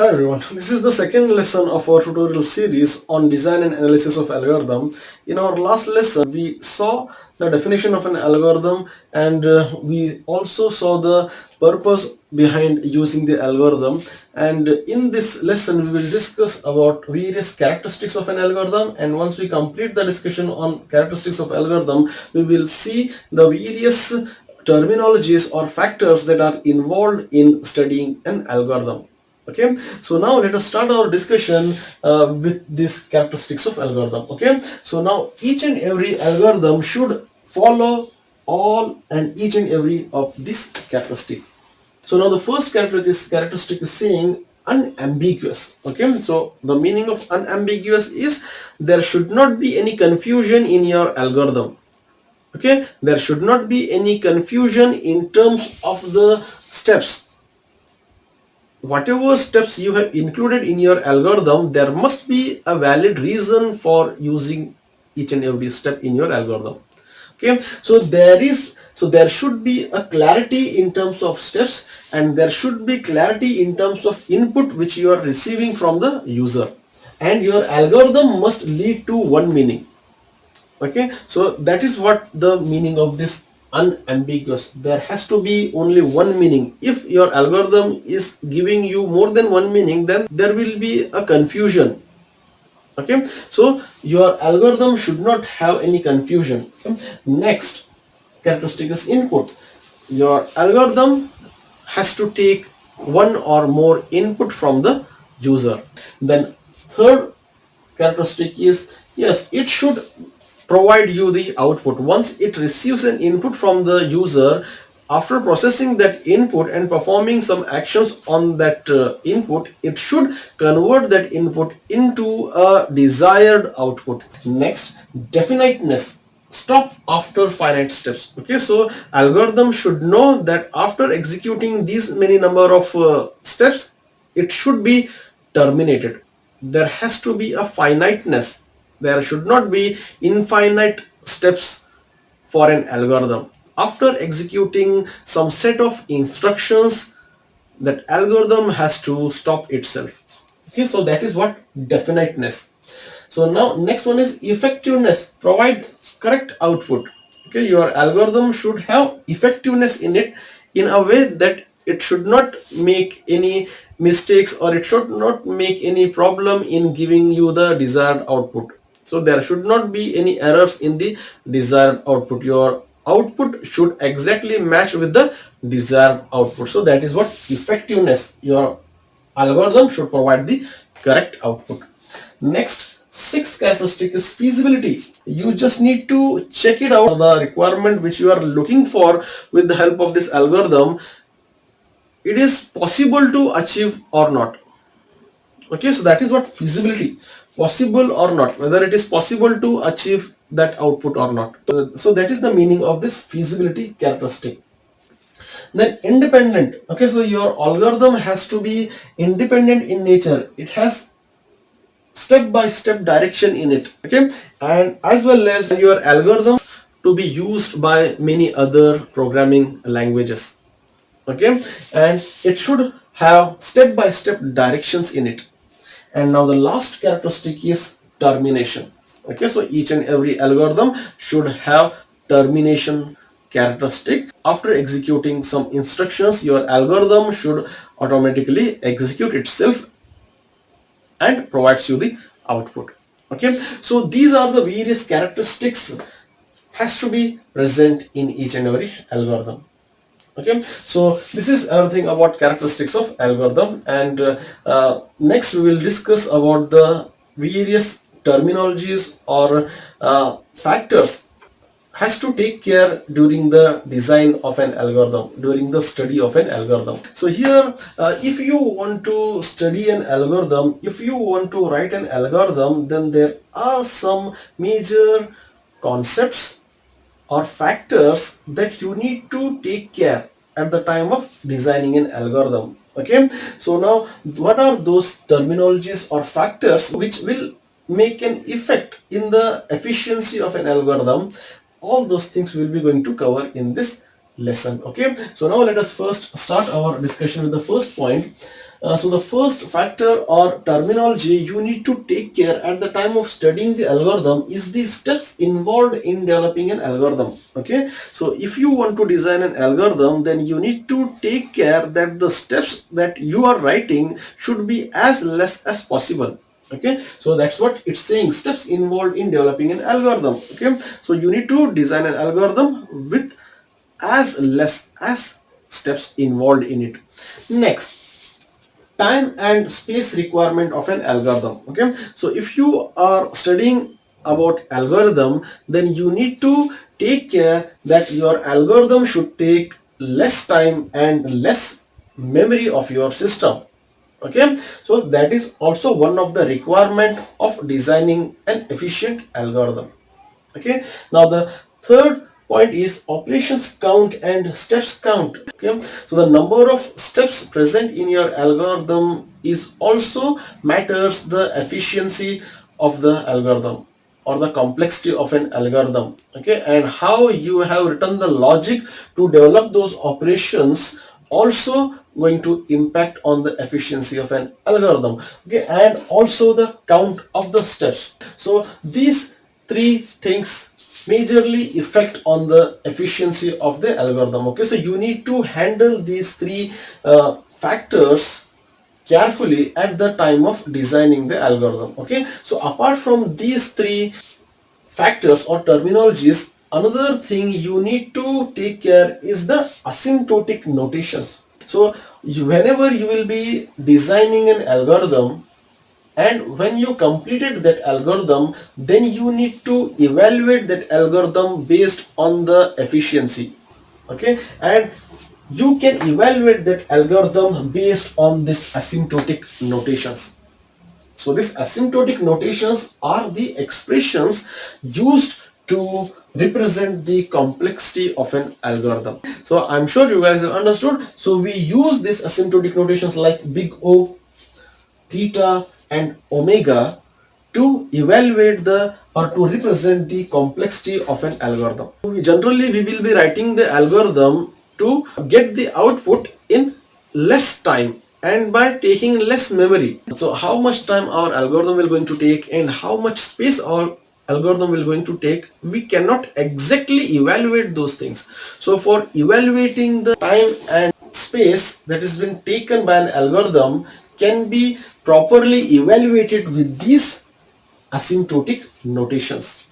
Hi everyone, this is the second lesson of our tutorial series on design and analysis of algorithm. In our last lesson, we saw the definition of an algorithm and we also saw the purpose behind using the algorithm. And in this lesson, we will discuss about various characteristics of an algorithm. And once we complete the discussion on characteristics of algorithm, we will see the various terminologies or factors that are involved in studying an algorithm. Okay, so now let us start our discussion with these characteristics of algorithm. Okay, so now each and every algorithm should follow all and each and every of this characteristic. So now the first characteristic is saying unambiguous. Okay, so the meaning of unambiguous is there should not be any confusion in your algorithm. Okay, there should not be any confusion in terms of the steps. Whatever steps you have included in your algorithm, there must be a valid reason for using each and every step in your algorithm. Okay, so there should be a clarity in terms of steps, and there should be clarity in terms of input which you are receiving from the user, and your algorithm must lead to one meaning. Okay, so that is what the meaning of this unambiguous. There has to be only one meaning. If your algorithm is giving you more than one meaning, then there will be a confusion. Okay, so your algorithm should not have any confusion. Okay? Next characteristic is input. Your algorithm has to take one or more input from the user. Then third characteristic is, yes, it should provide you the output. Once it receives an input from the user, after processing that input and performing some actions on that input, it should convert that input into a desired output. Next, definiteness. Stop after finite steps. Okay, so algorithm should know that after executing these many number of steps, it should be terminated. There has to be a finiteness. There should not be infinite steps for an algorithm. After executing some set of instructions, that algorithm has to stop itself. Okay, so that is what definiteness. So now next one is effectiveness. Provide correct output. Okay, your algorithm should have effectiveness in it in a way that it should not make any mistakes, or it should not make any problem in giving you the desired output. So there should not be any errors in the desired output. Your output should exactly match with the desired output. So that is what effectiveness. Your algorithm should provide the correct output. Next, sixth characteristic is feasibility. You just need to check it out, the requirement which you are looking for with the help of this algorithm. It is possible to achieve or not. Okay, so that is what feasibility, possible or not, whether it is possible to achieve that output or not. So that is the meaning of this feasibility characteristic. Then independent. Okay, so your algorithm has to be independent in nature. It has step by step direction in it. Okay, and as well as your algorithm to be used by many other programming languages. Okay, and it should have step by step directions in it. And now the last characteristic is termination. Okay, so each and every algorithm should have termination characteristic. After executing some instructions, your algorithm should automatically execute itself and provides you the output. Okay, so these are the various characteristics has to be present in each and every algorithm. Okay, so this is everything about characteristics of algorithm, and next we will discuss about the various terminologies or factors has to take care during the design of an algorithm, during the study of an algorithm. So here, if you want to study an algorithm, if you want to write an algorithm, then there are some major concepts or factors that you need to take care at the time of designing an algorithm. Okay, so now what are those terminologies or factors which will make an effect in the efficiency of an algorithm? All those things we'll be going to cover in this lesson. Okay, so now let us first start our discussion with the first point. So the first factor or terminology you need to take care at the time of studying the algorithm is the steps involved in developing an algorithm. Okay, so if you want to design an algorithm, then you need to take care that the steps that you are writing should be as less as possible. Okay, so that's what it's saying, steps involved in developing an algorithm. Okay, so you need to design an algorithm with as less as steps involved in it. Next, time and space requirement of an algorithm. Okay, so if you are studying about algorithm, then you need to take care that your algorithm should take less time and less memory of your system. Okay, so that is also one of the requirement of designing an efficient algorithm. Okay, now the third point is operations count and steps count. Okay, so the number of steps present in your algorithm is also matters the efficiency of the algorithm or the complexity of an algorithm. Okay, and how you have written the logic to develop those operations also going to impact on the efficiency of an algorithm. Okay, and also the count of the steps. So these three things majorly affect on the efficiency of the algorithm. Okay, so you need to handle these three factors carefully at the time of designing the algorithm. Okay, so apart from these three factors or terminologies, another thing you need to take care is the asymptotic notations. So whenever you will be designing an algorithm, and when you completed that algorithm, then you need to evaluate that algorithm based on the efficiency. Okay, and you can evaluate that algorithm based on this asymptotic notations. So these asymptotic notations are the expressions used to represent the complexity of an algorithm. So I'm sure you guys have understood. So we use these asymptotic notations like big O, theta and omega to evaluate the or to represent the complexity of an algorithm. Generally, we will be writing the algorithm to get the output in less time and by taking less memory. So how much time our algorithm will going to take and how much space our algorithm will going to take, we cannot exactly evaluate those things. So for evaluating the time and space that has been taken by an algorithm can be properly evaluated with these asymptotic notations.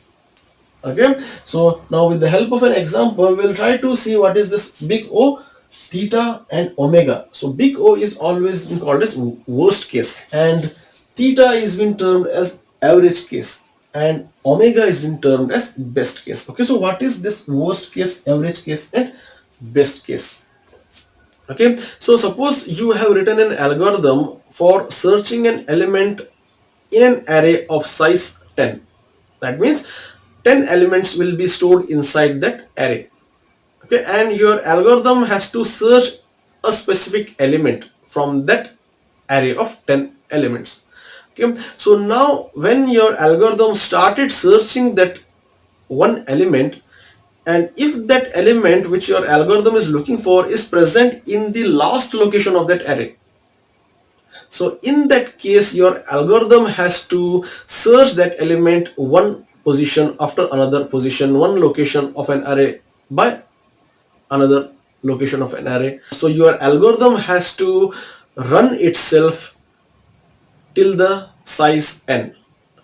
Okay, so now with the help of an example, we'll try to see what is this big O, theta and omega. So big O is always been called as worst case, and theta is been termed as average case, and omega is been termed as best case. Okay, so what is this worst case, average case and best case? Okay, so suppose you have written an algorithm for searching an element in an array of size 10. That means 10 elements will be stored inside that array. Okay, and your algorithm has to search a specific element from that array of 10 elements. Okay, so now when your algorithm started searching that one element, and if that element which your algorithm is looking for is present in the last location of that array, so in that case your algorithm has to search that element one position after another position, one location of an array by another location of an array. So your algorithm has to run itself till the size n,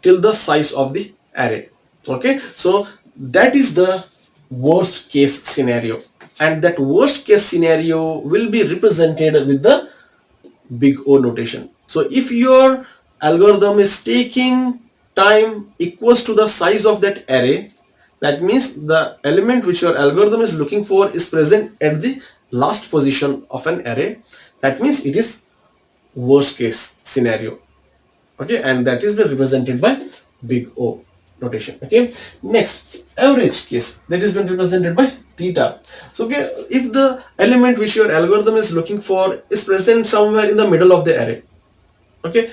till the size of the array. Okay, so that is the worst case scenario, and that worst case scenario will be represented with the big O notation. So if your algorithm is taking time equals to the size of that array, that means the element which your algorithm is looking for is present at the last position of an array. That means it is worst case scenario. Okay, and that is represented by big O notation. Okay, next, average case, that is been represented by theta. So okay, if the element which your algorithm is looking for is present somewhere in the middle of the array, okay,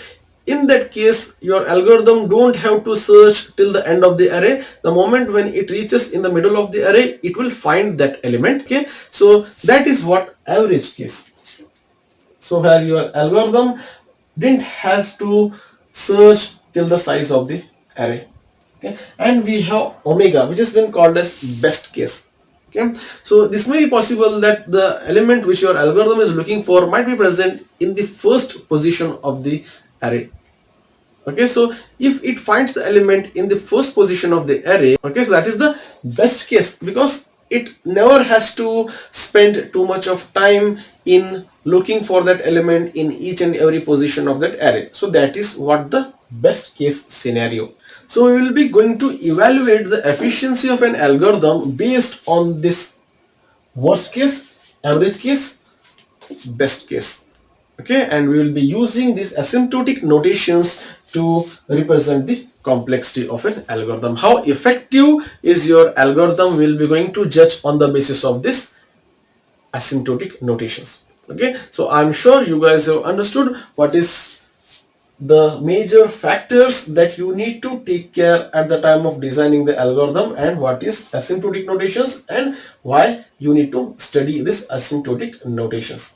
in that case your algorithm don't have to search till the end of the array. The moment when it reaches in the middle of the array, it will find that element. Okay, so that is what average case. So where your algorithm didn't has to search till the size of the array. Okay, and we have omega, which is then called as best case. Okay, so this may be possible that the element which your algorithm is looking for might be present in the first position of the array. Okay, so if it finds the element in the first position of the array, okay, so that is the best case, because it never has to spend too much of time in looking for that element in each and every position of that array. So that is what the best case scenario. So we will be going to evaluate the efficiency of an algorithm based on this worst case, average case, best case. Okay, and we will be using these asymptotic notations to represent the complexity of an algorithm. How effective is your algorithm will be going to judge on the basis of this asymptotic notations. Okay, so I'm sure you guys have understood what is the major factors that you need to take care at the time of designing the algorithm, and what is asymptotic notations and why you need to study this asymptotic notations.